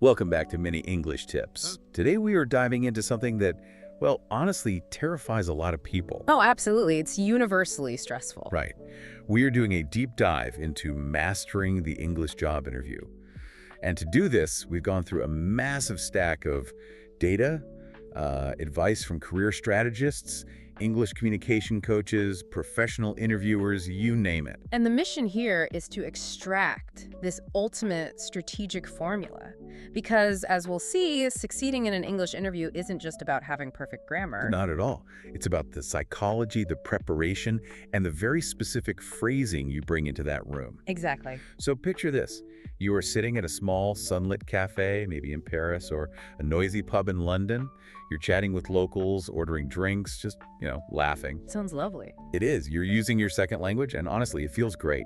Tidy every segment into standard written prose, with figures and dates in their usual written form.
Welcome back to Mini English Tips. Today we are diving into something that, well, honestly terrifies a lot of people. Oh, absolutely. It's universally stressful. Right. We are doing a deep dive into mastering the English job interview. And to do this, we've gone through a massive stack of data, advice from career strategists, English communication coaches, professional interviewers, you name it. And the mission here is to extract this ultimate strategic formula. Because, as we'll see, succeeding in an English interview isn't just about having perfect grammar. Not at all. It's about the psychology, the preparation, and the very specific phrasing you bring into that room. Exactly. So picture this. You are sitting at a small sunlit cafe, maybe in Paris, or a noisy pub in London. You're chatting with locals, ordering drinks, just, laughing. Sounds lovely. It is. You're using your second language, and honestly, it feels great.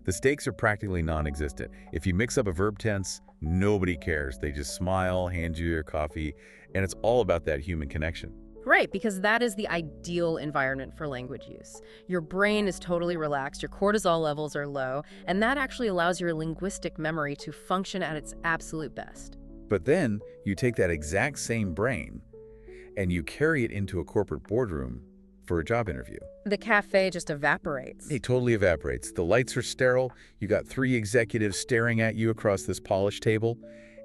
The stakes are practically non-existent. If you mix up a verb tense, nobody cares. They just smile, hand you your coffee, and it's all about that human connection. Right, because that is the ideal environment for language use. Your brain is totally relaxed, your cortisol levels are low, and that actually allows your linguistic memory to function at its absolute best. But then you take that exact same brain and you carry it into a corporate boardroom for a job interview. The cafe just evaporates. It totally evaporates. The lights are sterile. You got 3 executives staring at you across this polished table.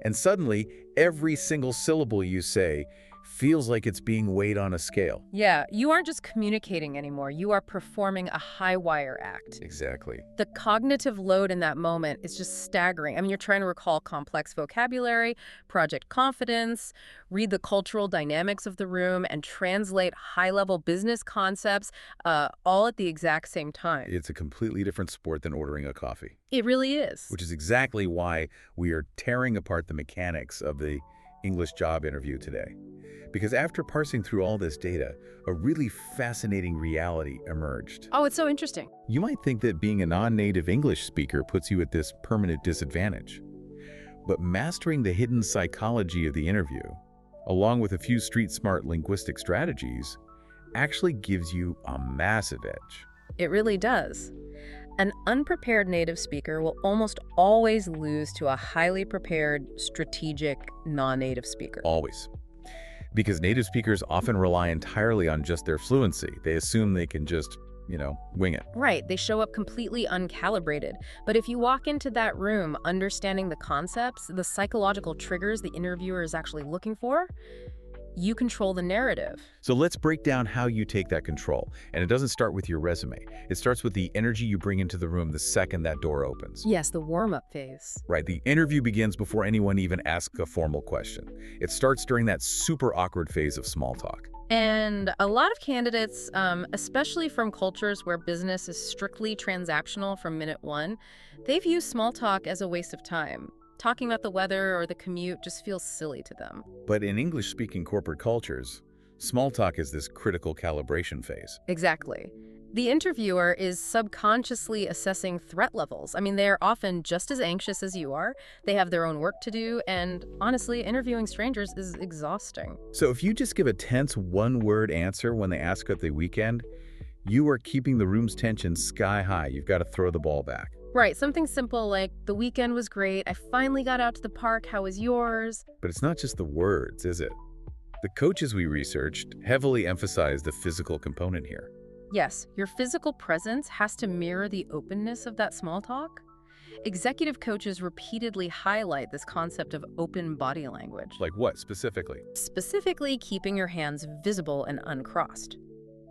And suddenly, every single syllable you say feels like it's being weighed on a scale. Yeah, you aren't just communicating anymore. You are performing a high-wire act. Exactly. The cognitive load in that moment is just staggering. I mean, you're trying to recall complex vocabulary, project confidence, read the cultural dynamics of the room, and translate high-level business concepts all at the exact same time. It's a completely different sport than ordering a coffee. It really is. Which is exactly why we are tearing apart the mechanics of the English job interview today. Because after parsing through all this data, a really fascinating reality emerged. Oh, it's so interesting. You might think that being a non-native English speaker puts you at this permanent disadvantage. But mastering the hidden psychology of the interview, along with a few street-smart linguistic strategies, actually gives you a massive edge. It really does. An unprepared native speaker will almost always lose to a highly prepared, strategic, non-native speaker. Always. Because native speakers often rely entirely on just their fluency. They assume they can just, wing it. Right, they show up completely uncalibrated. But if you walk into that room understanding the concepts, the psychological triggers the interviewer is actually looking for, you control the narrative. So let's break down how you take that control. And it doesn't start with your resume. It starts with the energy you bring into the room the second that door opens. Yes, the warm-up phase. Right, the interview begins before anyone even asks a formal question. It starts during that super awkward phase of small talk. And a lot of candidates, especially from cultures where business is strictly transactional from minute one, they view small talk as a waste of time. Talking about the weather or the commute just feels silly to them. But in English-speaking corporate cultures, small talk is this critical calibration phase. Exactly. The interviewer is subconsciously assessing threat levels. I mean, they are often just as anxious as you are. They have their own work to do, and honestly, interviewing strangers is exhausting. So if you just give a tense one-word answer when they ask at the weekend, you are keeping the room's tension sky high. You've got to throw the ball back. Right, something simple like, the weekend was great, I finally got out to the park, how was yours? But it's not just the words, is it? The coaches we researched heavily emphasize the physical component here. Yes, your physical presence has to mirror the openness of that small talk. Executive coaches repeatedly highlight this concept of open body language. Like what, specifically? Specifically, keeping your hands visible and uncrossed.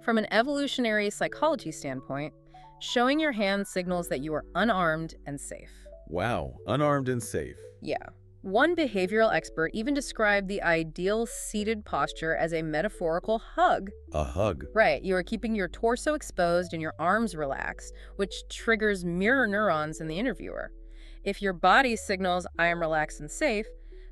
From an evolutionary psychology standpoint, showing your hands signals that you are unarmed and safe. Wow, unarmed and safe. Yeah. One behavioral expert even described the ideal seated posture as a metaphorical hug. A hug. Right, you are keeping your torso exposed and your arms relaxed, which triggers mirror neurons in the interviewer. If your body signals, I am relaxed and safe,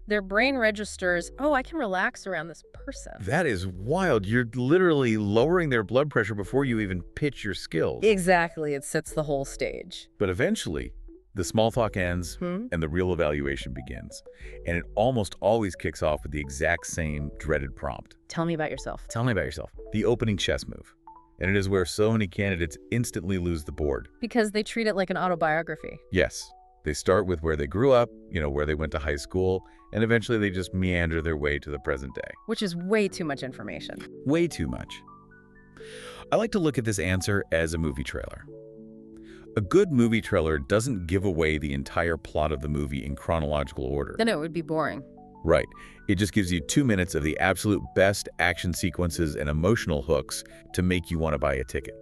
their brain registers, oh, I can relax around this person. That is wild. You're literally lowering their blood pressure before you even pitch your skills. Exactly, it sets the whole stage. But eventually, the small talk ends and the real evaluation begins. And it almost always kicks off with the exact same dreaded prompt. Tell me about yourself. Tell me about yourself. The opening chess move. And it is where so many candidates instantly lose the board. Because they treat it like an autobiography. Yes. They start with where they grew up, where they went to high school, and eventually they just meander their way to the present day. Which is way too much information. Way too much. I like to look at this answer as a movie trailer. A good movie trailer doesn't give away the entire plot of the movie in chronological order. Then it would be boring. Right. It just gives you 2 minutes of the absolute best action sequences and emotional hooks to make you want to buy a ticket.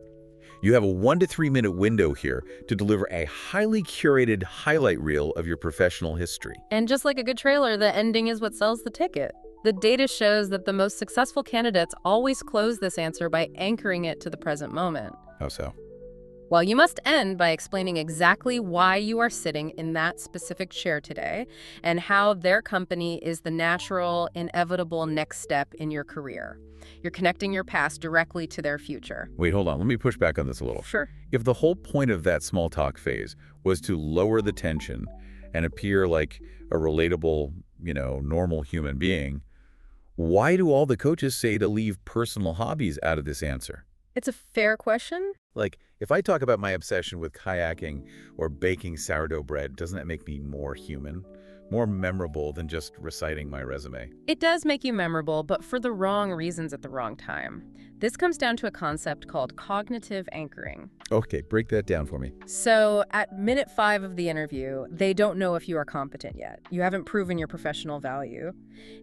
You have a 1 to 3 minute window here to deliver a highly curated highlight reel of your professional history. And just like a good trailer, the ending is what sells the ticket. The data shows that the most successful candidates always close this answer by anchoring it to the present moment. How so? Well, you must end by explaining exactly why you are sitting in that specific chair today and how their company is the natural, inevitable next step in your career. You're connecting your past directly to their future. Wait, hold on. Let me push back on this a little. Sure. If the whole point of that small talk phase was to lower the tension and appear like a relatable, normal human being, why do all the coaches say to leave personal hobbies out of this answer? It's a fair question. Like, if I talk about my obsession with kayaking or baking sourdough bread, doesn't that make me more human? More memorable than just reciting my resume? It does make you memorable, but for the wrong reasons at the wrong time. This comes down to a concept called cognitive anchoring. Okay, break that down for me. So at minute 5 of the interview, they don't know if you are competent yet. You haven't proven your professional value.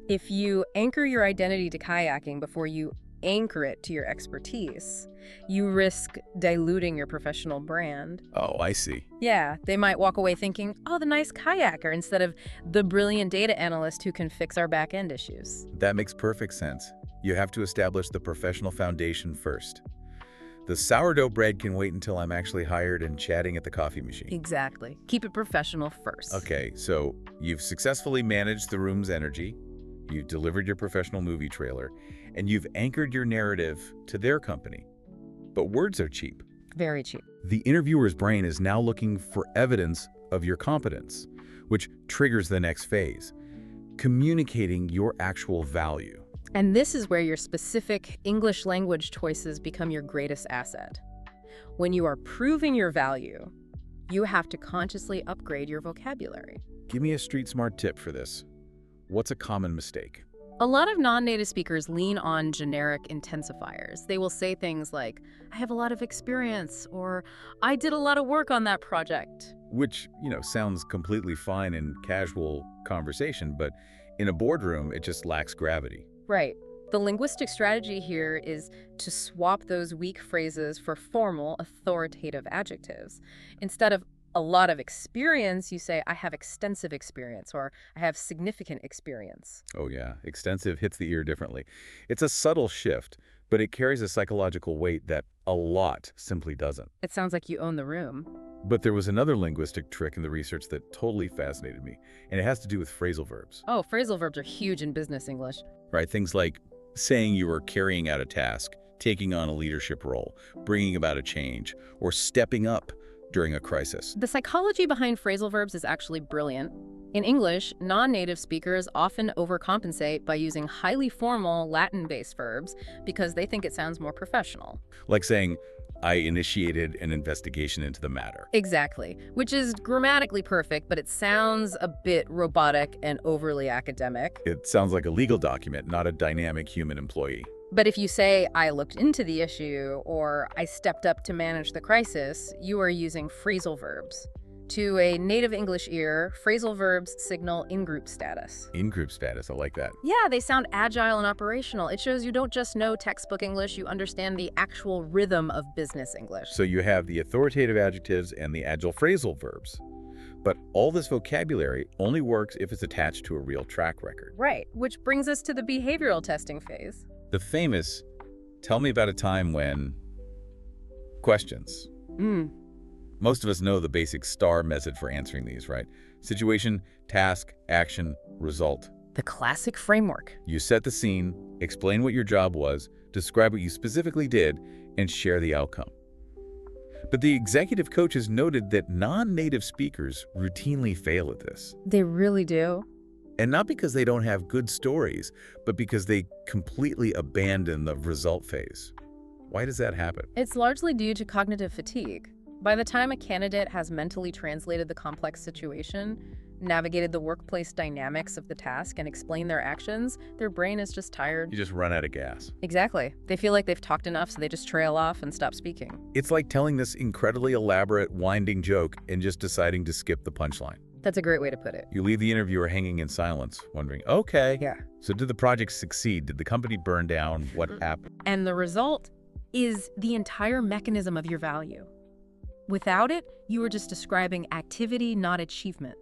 If you anchor your identity to kayaking before you anchor it to your expertise, you risk diluting your professional brand. Oh, I see. Yeah, they might walk away thinking, oh, the nice kayaker, instead of the brilliant data analyst who can fix our back-end issues. That makes perfect sense. You have to establish the professional foundation first. The sourdough bread can wait until I'm actually hired and chatting at the coffee machine. Exactly. Keep it professional first. Okay, so you've successfully managed the room's energy, you've delivered your professional movie trailer, and you've anchored your narrative to their company. But words are cheap. Very cheap. The interviewer's brain is now looking for evidence of your competence, which triggers the next phase, communicating your actual value. And this is where your specific English language choices become your greatest asset. When you are proving your value, you have to consciously upgrade your vocabulary. Give me a street smart tip for this. What's a common mistake? A lot of non-native speakers lean on generic intensifiers. They will say things like, I have a lot of experience, or I did a lot of work on that project. Which, sounds completely fine in casual conversation, but in a boardroom, it just lacks gravity. Right. The linguistic strategy here is to swap those weak phrases for formal, authoritative adjectives. Instead of a lot of experience, you say, I have extensive experience, or I have significant experience. Oh yeah, extensive hits the ear differently. It's a subtle shift, but it carries a psychological weight that a lot simply doesn't. It sounds like you own the room. But there was another linguistic trick in the research that totally fascinated me, and it has to do with phrasal verbs. Oh, phrasal verbs are huge in business English. Right, things like saying you were carrying out a task, taking on a leadership role, bringing about a change, or stepping up during a crisis. The psychology behind phrasal verbs is actually brilliant. In English, non-native speakers often overcompensate by using highly formal Latin-based verbs because they think it sounds more professional. Like saying, I initiated an investigation into the matter. Exactly, which is grammatically perfect, but it sounds a bit robotic and overly academic. It sounds like a legal document, not a dynamic human employee. But if you say, I looked into the issue, or I stepped up to manage the crisis, you are using phrasal verbs. To a native English ear, phrasal verbs signal in-group status. In-group status, I like that. Yeah, they sound agile and operational. It shows you don't just know textbook English, you understand the actual rhythm of business English. So you have the authoritative adjectives and the agile phrasal verbs. But all this vocabulary only works if it's attached to a real track record. Right, which brings us to the behavioral testing phase. The famous, tell me about a time when... questions. Most of us know the basic STAR method for answering these, right? Situation, task, action, result. The classic framework. You set the scene, explain what your job was, describe what you specifically did, and share the outcome. But the executive coaches noted that non-native speakers routinely fail at this. They really do. And not because they don't have good stories, but because they completely abandon the result phase. Why does that happen? It's largely due to cognitive fatigue. By the time a candidate has mentally translated the complex situation, navigated the workplace dynamics of the task, and explained their actions, their brain is just tired. You just run out of gas. Exactly. They feel like they've talked enough, so they just trail off and stop speaking. It's like telling this incredibly elaborate, winding joke and just deciding to skip the punchline. That's a great way to put it. You leave the interviewer hanging in silence, wondering, okay, Yeah. so did the project succeed? Did the company burn down? What happened? And the result is the entire mechanism of your value. Without it, you are just describing activity, not achievement.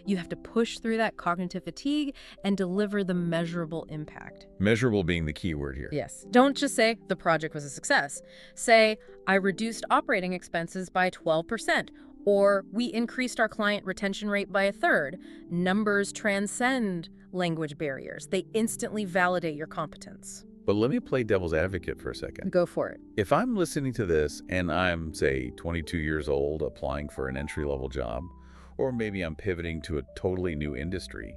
You have to push through that cognitive fatigue and deliver the measurable impact. Measurable being the key word here. Yes. Don't just say the project was a success. Say, I reduced operating expenses by 12%, or we increased our client retention rate by 1/3. Numbers transcend language barriers. They instantly validate your competence. But let me play devil's advocate for a second. Go for it. If I'm listening to this and I'm, say, 22 years old applying for an entry-level job, or maybe I'm pivoting to a totally new industry,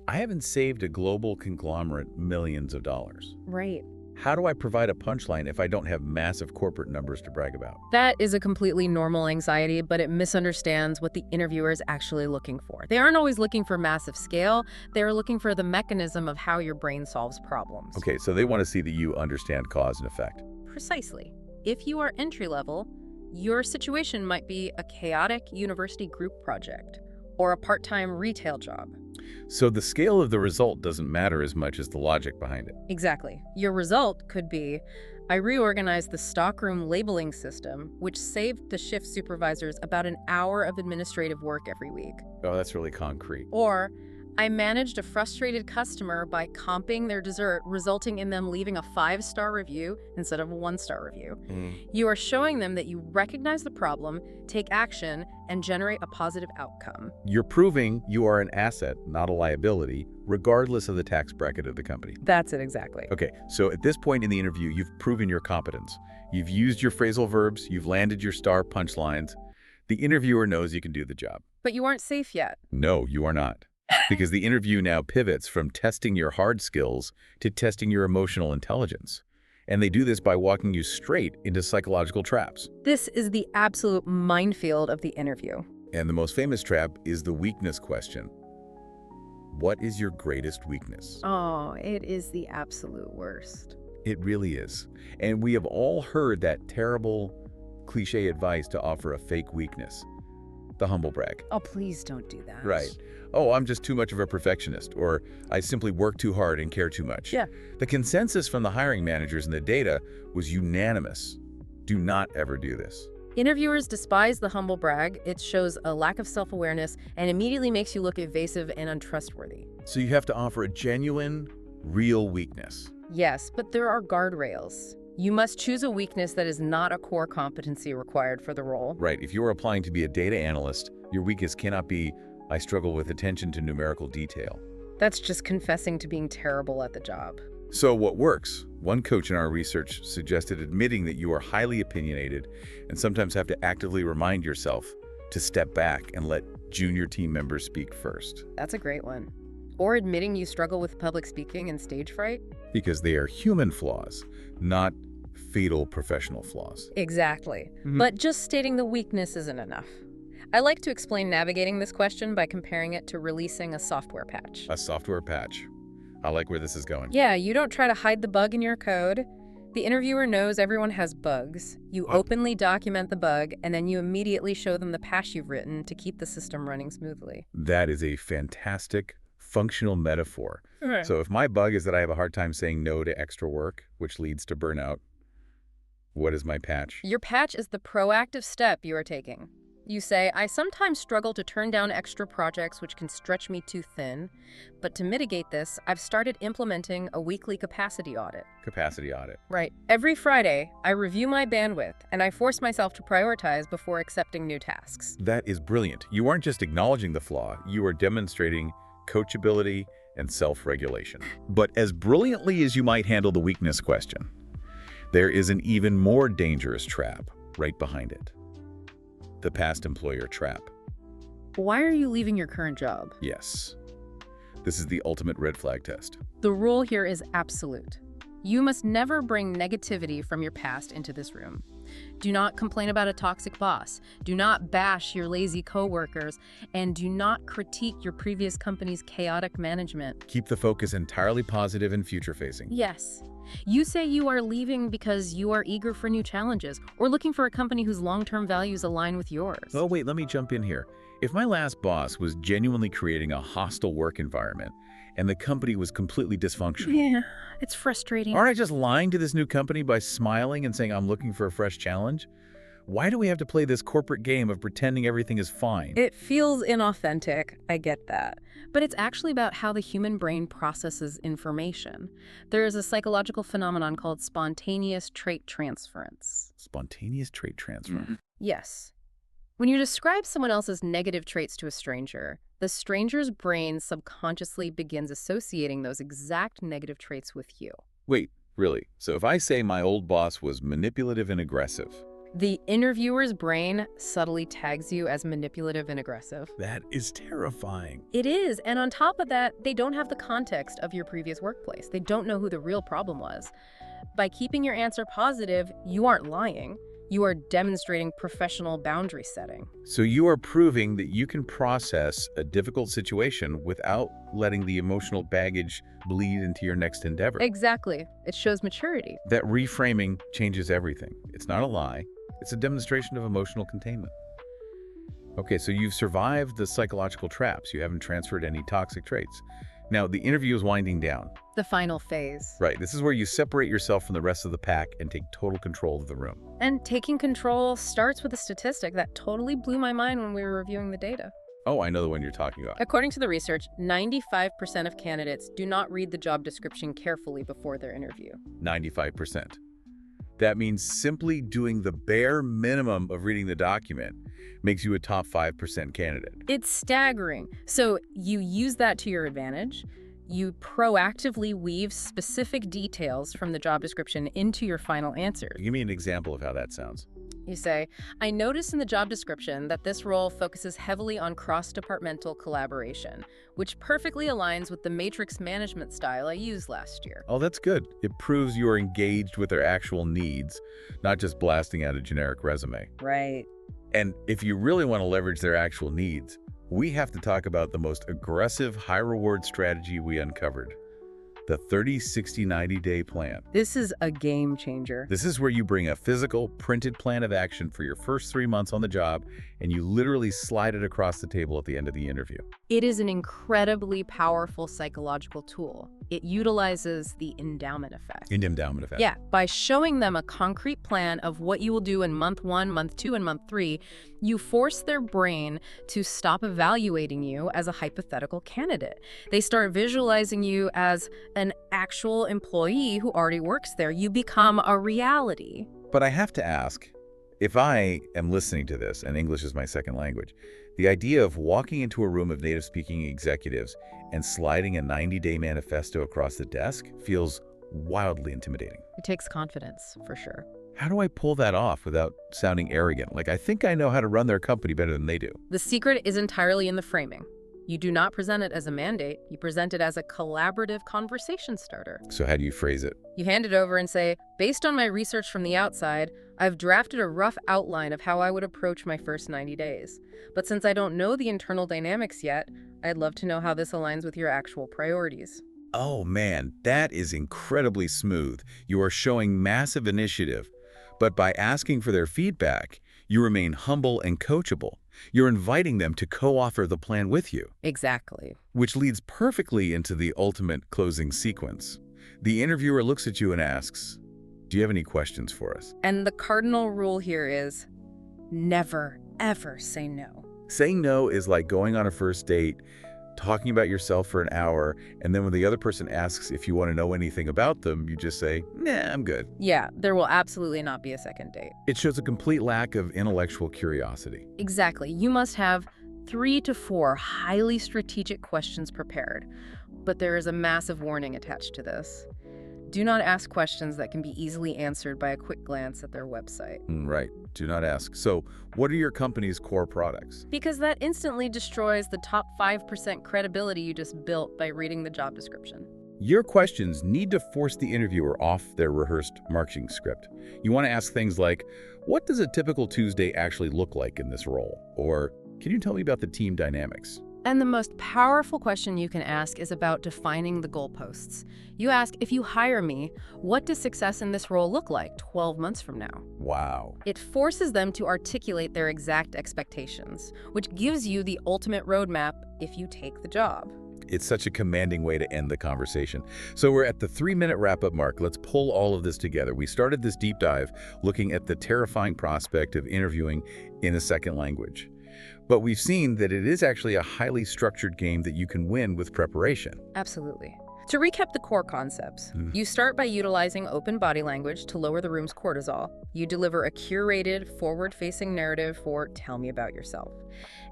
I haven't saved a global conglomerate millions of dollars. Right. How do I provide a punchline if I don't have massive corporate numbers to brag about? That is a completely normal anxiety, but it misunderstands what the interviewer is actually looking for. They aren't always looking for massive scale. They're looking for the mechanism of how your brain solves problems. Okay, so they want to see that you understand cause and effect. Precisely. If you are entry level, your situation might be a chaotic university group project or a part-time retail job. So the scale of the result doesn't matter as much as the logic behind it. Exactly. Your result could be, I reorganized the stockroom labeling system, which saved the shift supervisors about an hour of administrative work every week. Oh, that's really concrete. Or, I managed a frustrated customer by comping their dessert, resulting in them leaving a 5-star review instead of a 1-star review. You are showing them that you recognize the problem, take action, and generate a positive outcome. You're proving you are an asset, not a liability, regardless of the tax bracket of the company. That's it exactly. Okay, so at this point in the interview, you've proven your competence. You've used your phrasal verbs, you've landed your star punchlines. The interviewer knows you can do the job. But you aren't safe yet. No, you are not. Because the interview now pivots from testing your hard skills to testing your emotional intelligence. And they do this by walking you straight into psychological traps. This is the absolute minefield of the interview. And the most famous trap is the weakness question. What is your greatest weakness? Oh, it is the absolute worst. It really is. And we have all heard that terrible cliche advice to offer a fake weakness. The humblebrag. Oh, please don't do that. Right. Oh, I'm just too much of a perfectionist, or I simply work too hard and care too much. Yeah. The consensus from the hiring managers and the data was unanimous. Do not ever do this. Interviewers despise the humble brag. It shows a lack of self-awareness and immediately makes you look evasive and untrustworthy. So you have to offer a genuine, real weakness. Yes, but there are guardrails. You must choose a weakness that is not a core competency required for the role. Right. If you are applying to be a data analyst, your weakness cannot be, I struggle with attention to numerical detail. That's just confessing to being terrible at the job. So what works? One coach in our research suggested admitting that you are highly opinionated and sometimes have to actively remind yourself to step back and let junior team members speak first. That's a great one. Or admitting you struggle with public speaking and stage fright. Because they are human flaws, not fatal professional flaws. Exactly. But just stating the weakness isn't enough. I like to explain navigating this question by comparing it to releasing a software patch. A software patch. I like where this is going. Yeah, you don't try to hide the bug in your code. The interviewer knows everyone has bugs. You openly document the bug, and then you immediately show them the patch you've written to keep the system running smoothly. That is a fantastic functional metaphor. So if my bug is that I have a hard time saying no to extra work, which leads to burnout, what is my patch? Your patch is the proactive step you are taking. You say, I sometimes struggle to turn down extra projects which can stretch me too thin, but to mitigate this, I've started implementing a weekly capacity audit. Capacity audit. Right. Every Friday, I review my bandwidth, and I force myself to prioritize before accepting new tasks. That is brilliant. You aren't just acknowledging the flaw, you are demonstrating coachability and self-regulation. But as brilliantly as you might handle the weakness question, there is an even more dangerous trap right behind it. The past employer trap. Why are you leaving your current job? Yes. This is the ultimate red flag test. The rule here is absolute. You must never bring negativity from your past into this room. Do not complain about a toxic boss. Do not bash your lazy coworkers. And do not critique your previous company's chaotic management. Keep the focus entirely positive and future-facing. Yes. You say you are leaving because you are eager for new challenges or looking for a company whose long-term values align with yours. Oh, wait, let me jump in here. If my last boss was genuinely creating a hostile work environment and the company was completely dysfunctional, Yeah, it's frustrating. aren't I just lying to this new company by smiling and saying I'm looking for a fresh challenge? Why do we have to play this corporate game of pretending everything is fine? It feels inauthentic, I get that. But it's actually about how the human brain processes information. There is a psychological phenomenon called spontaneous trait transference. Spontaneous trait transfer. Yes. When you describe someone else's negative traits to a stranger, the stranger's brain subconsciously begins associating those exact negative traits with you. Wait, really? So if I say my old boss was manipulative and aggressive, The interviewer's brain subtly tags you as manipulative and aggressive. that is terrifying. It is, and on top of that, they don't have the context of your previous workplace. They don't know who the real problem was. By keeping your answer positive, you aren't lying. You are demonstrating professional boundary setting. So you are proving that you can process a difficult situation without letting the emotional baggage bleed into your next endeavor. Exactly. It shows maturity. That reframing changes everything. It's not a lie. It's a demonstration of emotional containment. Okay, so you've survived the psychological traps. You haven't transferred any toxic traits. Now, the interview is winding down. The final phase. Right, this is where you separate yourself from the rest of the pack and take total control of the room. And taking control starts with a statistic that totally blew my mind when we were reviewing the data. Oh, I know the one you're talking about. According to the research, 95% of candidates do not read the job description carefully before their interview. 95%. That means simply doing the bare minimum of reading the document makes you a top 5% candidate. It's staggering. So you use that to your advantage. You proactively weave specific details from the job description into your final answers. Give me an example of how that sounds. You say, I noticed in the job description that this role focuses heavily on cross-departmental collaboration, which perfectly aligns with the matrix management style I used last year. Oh, that's good. It proves you're engaged with their actual needs, not just blasting out a generic resume. Right. And if you really want to leverage their actual needs, we have to talk about the most aggressive high-reward strategy we uncovered. The 30, 60, 90-day plan. This is a game changer. This is where you bring a physical, printed plan of action for your first 3 months on the job, and you literally slide it across the table at the end of the interview. It is an incredibly powerful psychological tool. It utilizes the endowment effect. Endowment effect. Yeah, by showing them a concrete plan of what you will do in month 1, month 2, and month 3, you force their brain to stop evaluating you as a hypothetical candidate. They start visualizing you as an actual employee who already works there. You become a reality. But I have to ask, if I am listening to this, and English is my second language, the idea of walking into a room of native-speaking executives and sliding a 90-day manifesto across the desk feels wildly intimidating. It takes confidence, for sure. How do I pull that off without sounding arrogant? Like, I think I know how to run their company better than they do. The secret is entirely in the framing. You do not present it as a mandate. You present it as a collaborative conversation starter. So how do you phrase it? You hand it over and say, based on my research from the outside, I've drafted a rough outline of how I would approach my first 90 days. But since I don't know the internal dynamics yet, I'd love to know how this aligns with your actual priorities. Oh man, that is incredibly smooth. You are showing massive initiative. But by asking for their feedback, you remain humble and coachable. You're inviting them to co-author the plan with you. Exactly. Which leads perfectly into the ultimate closing sequence. The interviewer looks at you and asks, do you have any questions for us? And the cardinal rule here is never, ever say no. Saying no is like going on a first date, talking about yourself for an hour, and then when the other person asks if you want to know anything about them, you just say, nah, I'm good. Yeah, there will absolutely not be a second date. It shows a complete lack of intellectual curiosity. Exactly. You must have 3 to 4 highly strategic questions prepared. But there is a massive warning attached to this. Do not ask questions that can be easily answered by a quick glance at their website. Right. Do not ask. So, what are your company's core products? Because that instantly destroys the top 5% credibility you just built by reading the job description. Your questions need to force the interviewer off their rehearsed marketing script. You want to ask things like, what does a typical Tuesday actually look like in this role? Or, can you tell me about the team dynamics? And the most powerful question you can ask is about defining the goalposts. You ask, if you hire me, what does success in this role look like 12 months from now? Wow. It forces them to articulate their exact expectations, which gives you the ultimate roadmap if you take the job. It's such a commanding way to end the conversation. So we're at the 3-minute wrap-up mark. Let's pull all of this together. We started this deep dive looking at the terrifying prospect of interviewing in a second language. But we've seen that it is actually a highly structured game that you can win with preparation. Absolutely. To recap the core concepts, you start by utilizing open body language to lower the room's cortisol. You deliver a curated, forward-facing narrative for "tell me about yourself."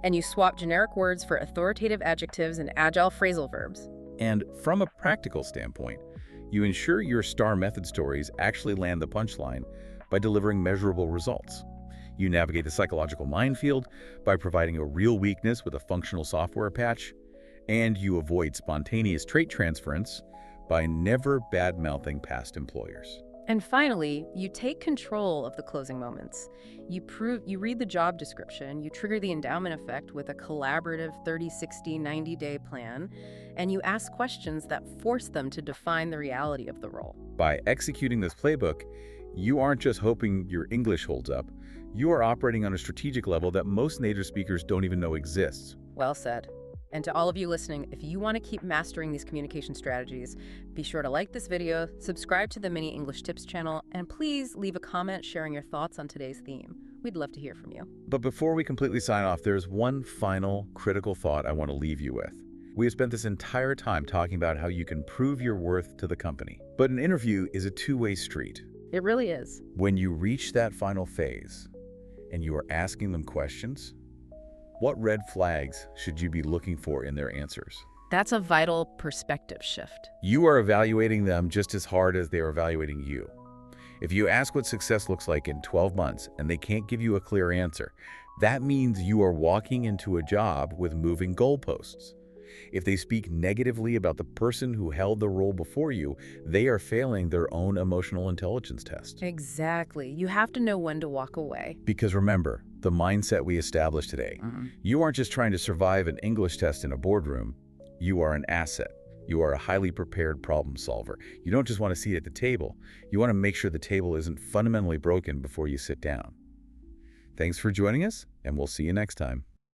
And you swap generic words for authoritative adjectives and agile phrasal verbs. And from a practical standpoint, you ensure your STAR method stories actually land the punchline by delivering measurable results. You navigate the psychological minefield by providing a real weakness with a functional software patch, and you avoid spontaneous trait transference by never bad-mouthing past employers. And finally, you take control of the closing moments. You read the job description, you trigger the endowment effect with a collaborative 30, 60, 90-day plan, and you ask questions that force them to define the reality of the role. By executing this playbook, you aren't just hoping your English holds up, you are operating on a strategic level that most native speakers don't even know exists. Well said. And to all of you listening, if you want to keep mastering these communication strategies, be sure to like this video, subscribe to the Mini English Tips channel, and please leave a comment sharing your thoughts on today's theme. We'd love to hear from you. But before we completely sign off, there's one final critical thought I want to leave you with. We have spent this entire time talking about how you can prove your worth to the company. But an interview is a two-way street. It really is. When you reach that final phase and you are asking them questions, what red flags should you be looking for in their answers? That's a vital perspective shift. You are evaluating them just as hard as they are evaluating you. If you ask what success looks like in 12 months and they can't give you a clear answer, that means you are walking into a job with moving goalposts. If they speak negatively about the person who held the role before you, they are failing their own emotional intelligence test. Exactly. You have to know when to walk away. Because remember, the mindset we established today, you aren't just trying to survive an English test in a boardroom, you are an asset. You are a highly prepared problem solver. You don't just want to see it at the table, you want to make sure the table isn't fundamentally broken before you sit down. Thanks for joining us, and we'll see you next time.